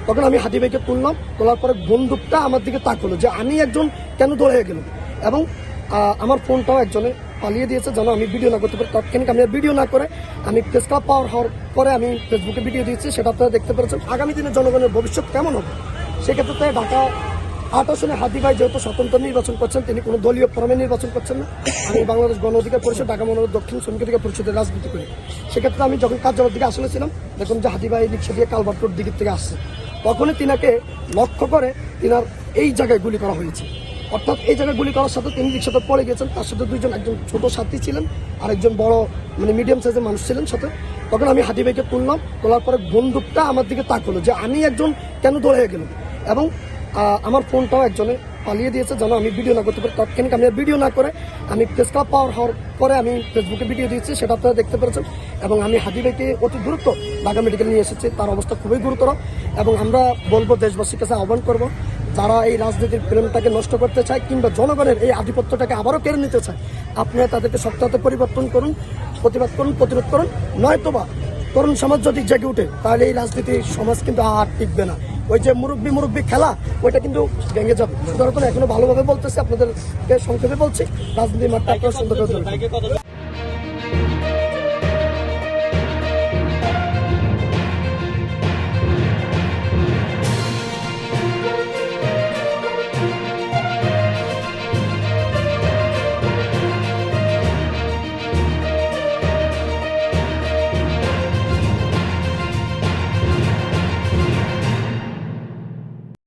তখন আমি হাদি ভাইকে তুললাম, তোলার পরে বন্দুকটা আমার দিকে তাকলো যে আমি একজন কেন দৌড়ে গেলাম, এবং আমার ফোনটাও একজনে পালিয়ে দিয়েছে যেন আমি ভিডিও না করতে পারি। তাৎক্ষণিক আমি ভিডিও না করে আমি প্রেস ক্লাব পাওয়ার হওয়ার পরে আমি ফেসবুকে ভিডিও দিয়েছি, সেটা আপনারা দেখতে পেরেছেন। আগামী দিনে জনগণের ভবিষ্যৎ কেমন হবে সেক্ষেত্রে ঢাকা 8 আসনে হাদি ভাই যেহেতু স্বতন্ত্র নির্বাচন করছেন, তিনি কোনো দলীয় ফর্মে নির্বাচন করছেন না। আমি বাংলাদেশ গণ অধিকার পরিষদ ঢাকা মহানগর দক্ষিণ শ্রমিক অধিকার পরিষদের রাজনীতি করি। সেক্ষেত্রে আমি যখন কার্যালয়ের দিকে আসলে ছিলাম, দেখুন যে হাদি ভাই রিক্সা দিয়ে কালভার্ট রোড দিকের থেকে আসছে, তখনই তিনাকে লক্ষ্য করে তিনার এই জায়গায় গুলি করা হয়েছে। অর্থাৎ এই জায়গায় গুলি করার সাথে তিনি রিক্সাতে পড়ে গেছেন, তার সাথে একজন ছোট সাথী ছিলেন আর একজন বড় মিডিয়াম সাইজের মানুষ ছিলেন সাথে। তখন আমি হাদি ভাইকে তুললাম, তোলার পরে বন্দুকটা আমার দিকে তাকলো যে আমি একজন কেন দৌড়ে গেলাম, এবং আমার ফোনটাও একজনে পালিয়ে দিয়েছে যেন আমি ভিডিও না করতে পারি। তাৎক্ষণিক আমি ভিডিও না করে আমি প্রেস ক্লাব পাওয়ার হওয়ার পরে আমি ফেসবুকে ভিডিও দিয়েছি, সেটা আপনারা দেখতে পেরেছেন। এবং আমি হাদি ভাইকে অতি দ্রুত ঢাকা মেডিকেল নিয়ে এসেছি, তার অবস্থা খুবই গুরুতর। এবং আমরা বলবো, দেশবাসীর কাছে আহ্বান করব, যারা এই রাজনীতির প্রেমটাকে নষ্ট করতে চায় কিংবা জনগণের এই আধিপত্যটাকে আবারও কেড়ে নিতে চায়, আপনারা তাদেরকে শক্ত হাতে পরিবর্তন করুন, প্রতিবাদ করুন, প্রতিরোধ করুন। নয়তোবা তরুণ সমাজ যদি জেগে উঠে তাহলে এই রাজনীতির সমাজ কিন্তু আর টিকবে না। ওই যে মুরব্বী খেলা, ওইটা কিন্তু ভেঙে যাবে। সুতরাং এখনো ভালোভাবে বলতেছি, আপনাদেরকে সংক্ষেপে বলছি, রাজনীতির মাঠটা আপনারা সুন্দর করে